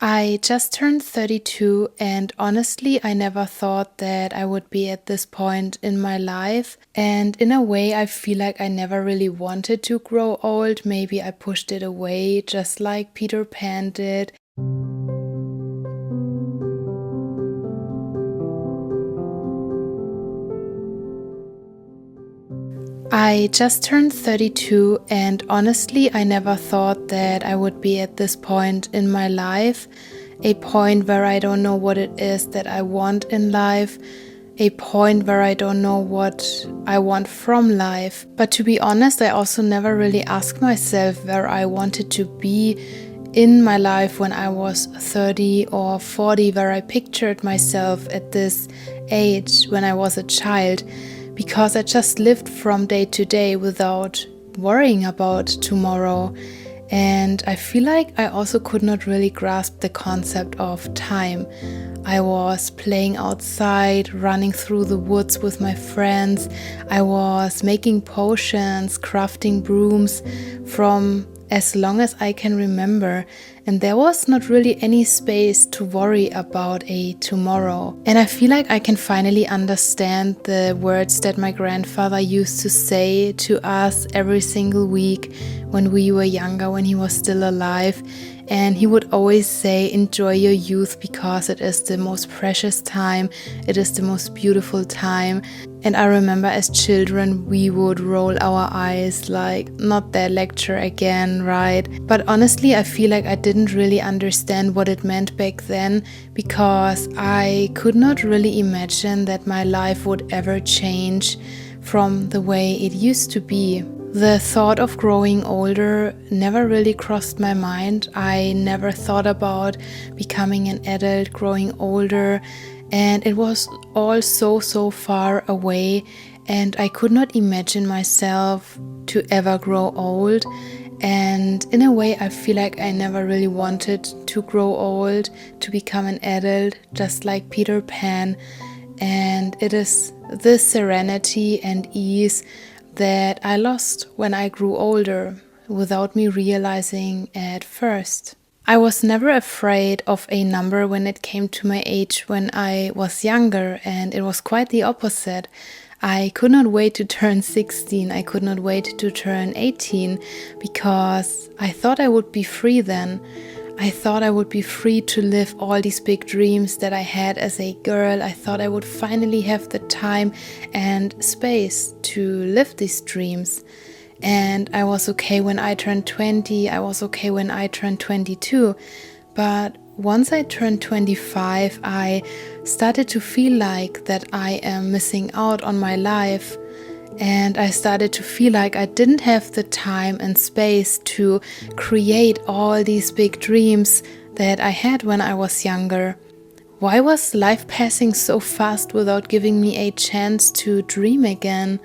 I just turned 32, and honestly, I never thought that I would be at this point in my life. And in a way, I feel like I never really wanted to grow old. Maybe I pushed it away, just like Peter Pan did. I just turned 32, and honestly, I never thought that I would be at this point in my life, a point where I don't know what it is that I want in life, a point where I don't know what I want from life. But to be honest, I also never really asked myself where I wanted to be in my life when I was 30 or 40, where I pictured myself at this age when I was a child, because I just lived from day to day without worrying about tomorrow. And I feel like I also could not really grasp the concept of time. I was playing outside, running through the woods with my friends. I was making potions, crafting brooms from as long as I can remember, and there was not really any space to worry about a tomorrow. And I feel like I can finally understand the words that my grandfather used to say to us every single week when we were younger, when he was still alive. And he would always say, enjoy your youth because it is the most precious time, it is the most beautiful time. And I remember as children, we would roll our eyes like, not that lecture again, right? But honestly, I feel like I didn't really understand what it meant back then, because I could not really imagine that my life would ever change from the way it used to be. The thought of growing older never really crossed my mind. I never thought about becoming an adult, growing older, and it was all so far away, and I could not imagine myself to ever grow old. And in a way, I feel like I never really wanted to grow old, to become an adult, just like Peter Pan. And it is this serenity and ease that I lost when I grew older, without me realizing at first. I was never afraid of a number when it came to my age when I was younger, and it was quite the opposite. I could not wait to turn 16, I could not wait to turn 18, because I thought I would be free then. I thought I would be free to live all these big dreams that I had as a girl. I thought I would finally have the time and space to live these dreams. And I was okay when I turned 20, I was okay when I turned 22. But once I turned 25, I started to feel like that I am missing out on my life. And I started to feel like I didn't have the time and space to create all these big dreams that I had when I was younger. Why was life passing so fast without giving me a chance to dream again?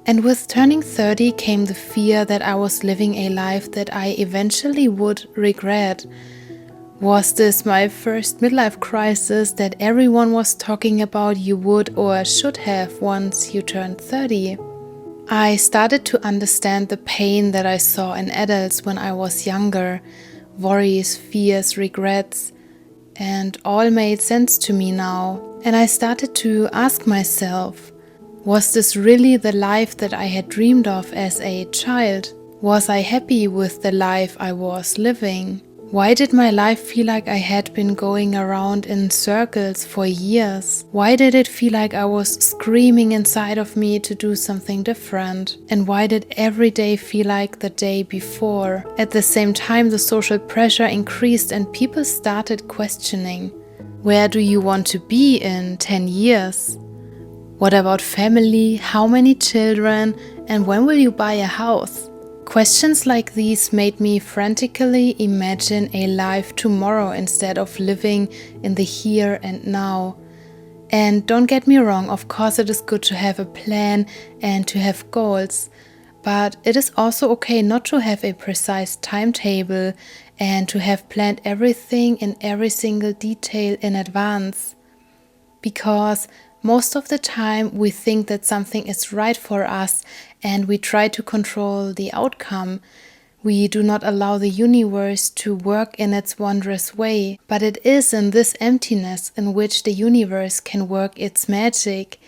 And with turning 30 came the fear that I was living a life that I eventually would regret. Was this my first midlife crisis that everyone was talking about you would or should have once you turned 30? I started to understand the pain that I saw in adults when I was younger. Worries, fears, regrets, and all made sense to me now. And I started to ask myself, was this really the life that I had dreamed of as a child? Was I happy with the life I was living? Why did my life feel like I had been going around in circles for years? Why did it feel like I was screaming inside of me to do something different? And why did every day feel like the day before? At the same time, the social pressure increased and people started questioning, where do you want to be in 10 years? What about family? How many children? And when will you buy a house? Questions like these made me frantically imagine a life tomorrow instead of living in the here and now. And don't get me wrong, of course it is good to have a plan and to have goals, but it is also okay not to have a precise timetable and to have planned everything in every single detail in advance. Because most of the time we think that something is right for us and we try to control the outcome. We do not allow the universe to work in its wondrous way, but it is in this emptiness in which the universe can work its magic,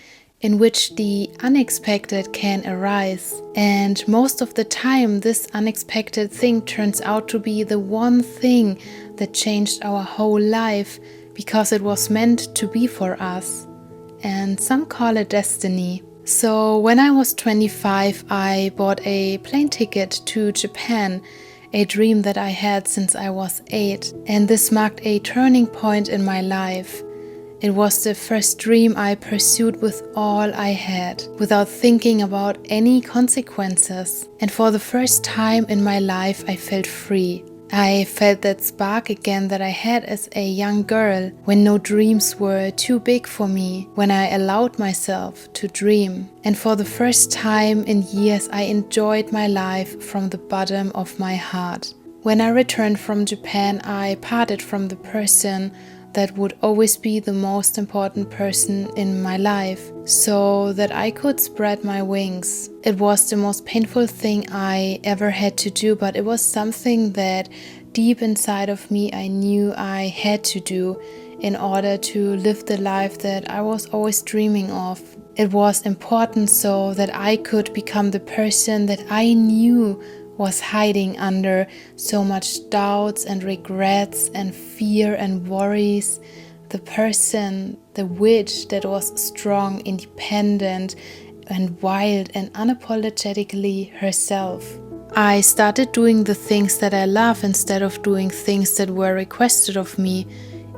in which the unexpected can arise. And most of the time, this unexpected thing turns out to be the one thing that changed our whole life, because it was meant to be for us. And some call it destiny. So when I was 25, I bought a plane ticket to Japan, a dream that I had since I was 8. And this marked a turning point in my life. It was the first dream I pursued with all I had, without thinking about any consequences. And for the first time in my life, I felt free. I felt that spark again that I had as a young girl, when no dreams were too big for me, when I allowed myself to dream. And for the first time in years, I enjoyed my life from the bottom of my heart. When I returned from Japan, I parted from the person that would always be the most important person in my life, so that I could spread my wings. It was the most painful thing I ever had to do, but it was something that deep inside of me I knew I had to do in order to live the life that I was always dreaming of. It was important so that I could become the person that I knew was hiding under so much doubts and regrets and fear and worries. The person, the witch that was strong, independent and wild and unapologetically herself. I started doing the things that I love instead of doing things that were requested of me,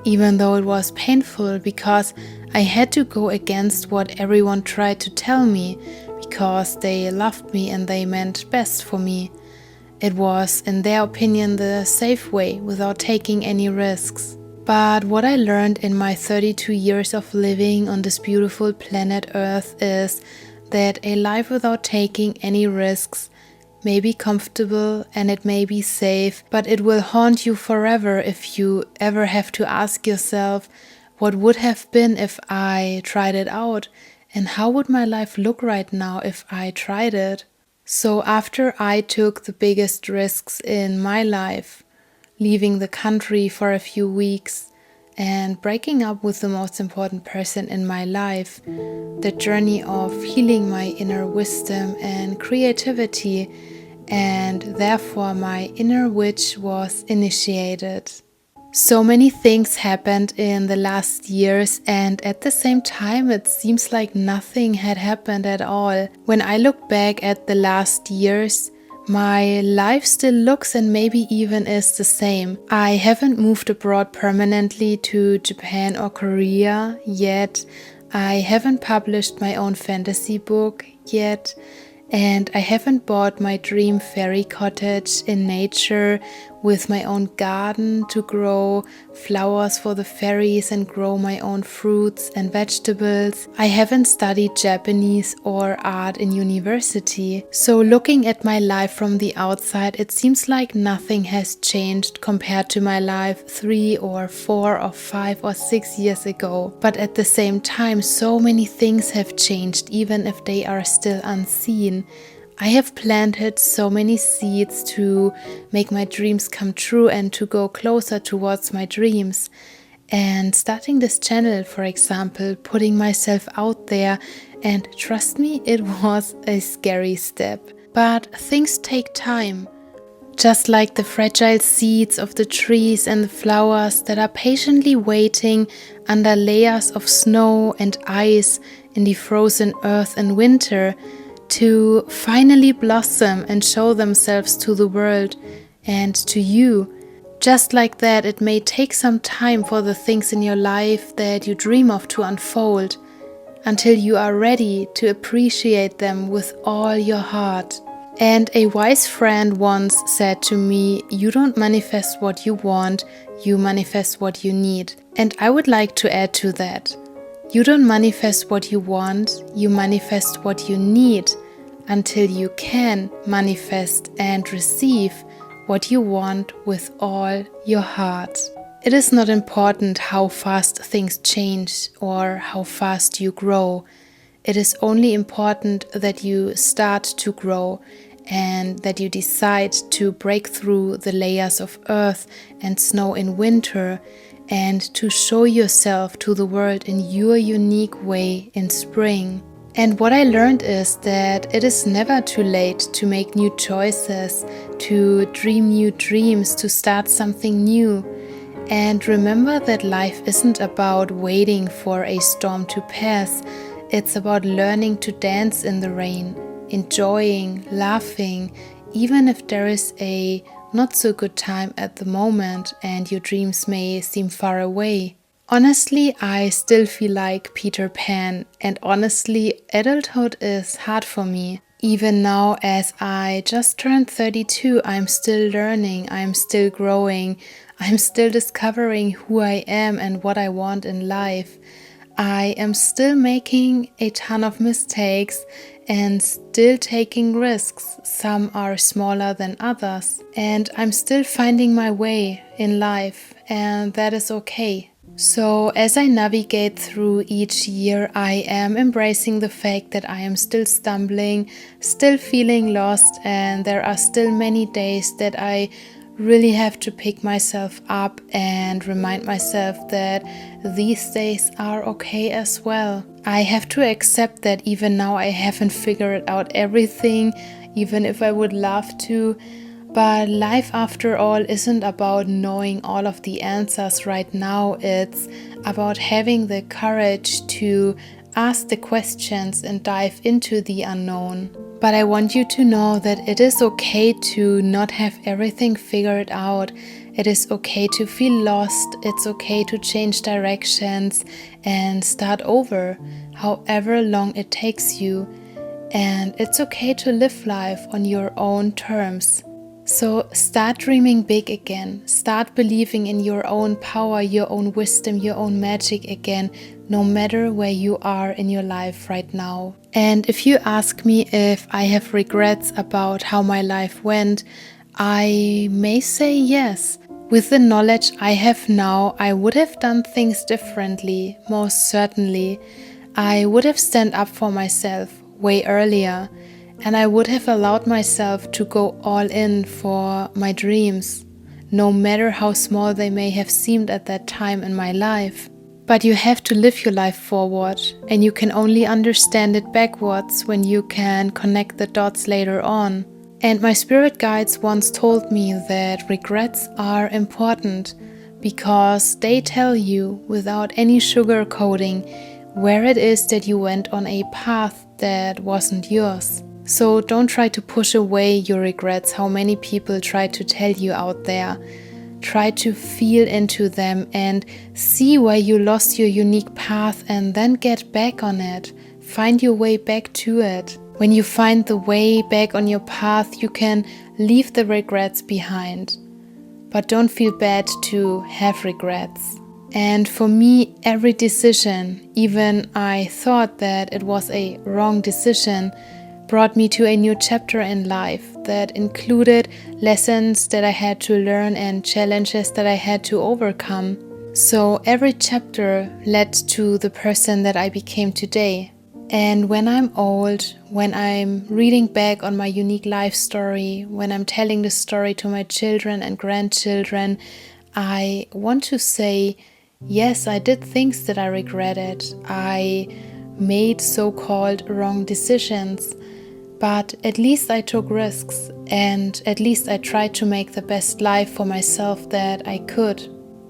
even though it was painful, because I had to go against what everyone tried to tell me, because they loved me and they meant best for me. It was, in their opinion, the safe way, without taking any risks. But what I learned in my 32 years of living on this beautiful planet Earth is that a life without taking any risks may be comfortable and it may be safe, but it will haunt you forever if you ever have to ask yourself, what would have been if I tried it out? And how would my life look right now if I tried it? So after I took the biggest risks in my life, leaving the country for a few weeks and breaking up with the most important person in my life, the journey of healing my inner wisdom and creativity, and therefore my inner witch was initiated. So many things happened in the last years, and at the same time it seems like nothing had happened at all. When I look back at the last years, my life still looks and maybe even is the same. I haven't moved abroad permanently to Japan or Korea yet. I haven't published my own fantasy book yet. And I haven't bought my dream fairy cottage in nature with my own garden to grow flowers for the fairies and grow my own fruits and vegetables. I haven't studied Japanese or art in university. So looking at my life from the outside, it seems like nothing has changed compared to my life 3 or 4 or 5 or 6 years ago. But at the same time, so many things have changed, even if they are still unseen. I have planted so many seeds to make my dreams come true and to go closer towards my dreams. And starting this channel, for example, putting myself out there, and trust me, it was a scary step. But things take time. Just like the fragile seeds of the trees and the flowers that are patiently waiting under layers of snow and ice in the frozen earth in winter, to finally blossom and show themselves to the world and to you. Just like that, it may take some time for the things in your life that you dream of to unfold, until you are ready to appreciate them with all your heart. And a wise friend once said to me, you don't manifest what you want, you manifest what you need. And I would like to add to that. You don't manifest what you want, you manifest what you need, until you can manifest and receive what you want with all your heart. It is not important how fast things change or how fast you grow. It is only important that you start to grow and that you decide to break through the layers of earth and snow in winter and to show yourself to the world in your unique way in spring. And what I learned is that it is never too late to make new choices, to dream new dreams, to start something new. And remember that life isn't about waiting for a storm to pass. It's about learning to dance in the rain, enjoying, laughing, even if there is a not so good time at the moment and your dreams may seem far away. Honestly, I still feel like Peter Pan, and honestly, adulthood is hard for me. Even now, as I just turned 32, I'm still learning, I'm still growing, I'm still discovering who I am and what I want in life. I am still making a ton of mistakes and still taking risks. Some are smaller than others. And I'm still finding my way in life, and that is okay. So as I navigate through each year, I am embracing the fact that I am still stumbling, still feeling lost, and there are still many days that I really have to pick myself up and remind myself that these days are okay as well. I have to accept that even now I haven't figured out everything, even if I would love to. But life, after all, isn't about knowing all of the answers right now. It's about having the courage to ask the questions and dive into the unknown. But I want you to know that it is okay to not have everything figured out. It is okay to feel lost. It's okay to change directions and start over, however long it takes you. And it's okay to live life on your own terms. So start dreaming big again. Start believing in your own power, your own wisdom, your own magic again, no matter where you are in your life right now. And if you ask me if I have regrets about how my life went, I may say yes. With the knowledge I have now, I would have done things differently, most certainly. I would have stand up for myself way earlier. And I would have allowed myself to go all in for my dreams, no matter how small they may have seemed at that time in my life. But you have to live your life forward, and you can only understand it backwards when you can connect the dots later on. And my spirit guides once told me that regrets are important because they tell you without any sugarcoating where it is that you went on a path that wasn't yours. So don't try to push away your regrets, how many people try to tell you out there. Try to feel into them and see where you lost your unique path and then get back on it. Find your way back to it. When you find the way back on your path, you can leave the regrets behind. But don't feel bad to have regrets. And for me, every decision, even I thought that it was a wrong decision, brought me to a new chapter in life that included lessons that I had to learn and challenges that I had to overcome. So every chapter led to the person that I became today. And when I'm old, when I'm reading back on my unique life story, when I'm telling the story to my children and grandchildren, I want to say, yes, I did things that I regretted. I made so-called wrong decisions. But at least I took risks, and at least I tried to make the best life for myself that I could.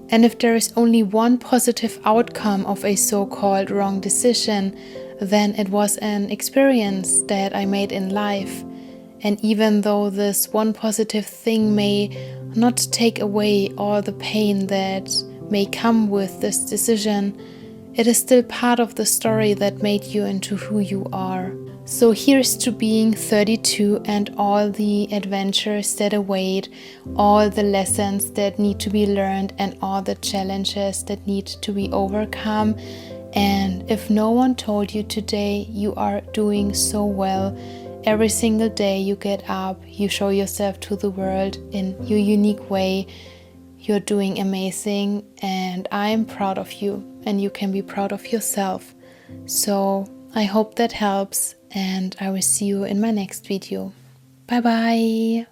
And if there is only one positive outcome of a so-called wrong decision, then it was an experience that I made in life. And even though this one positive thing may not take away all the pain that may come with this decision, it is still part of the story that made you into who you are. So here's to being 32 and all the adventures that await, all the lessons that need to be learned and all the challenges that need to be overcome. And if no one told you today, you are doing so well. Every single day you get up, you show yourself to the world in your unique way. You're doing amazing, and I'm proud of you, and you can be proud of yourself. So I hope that helps, and I will see you in my next video. Bye bye.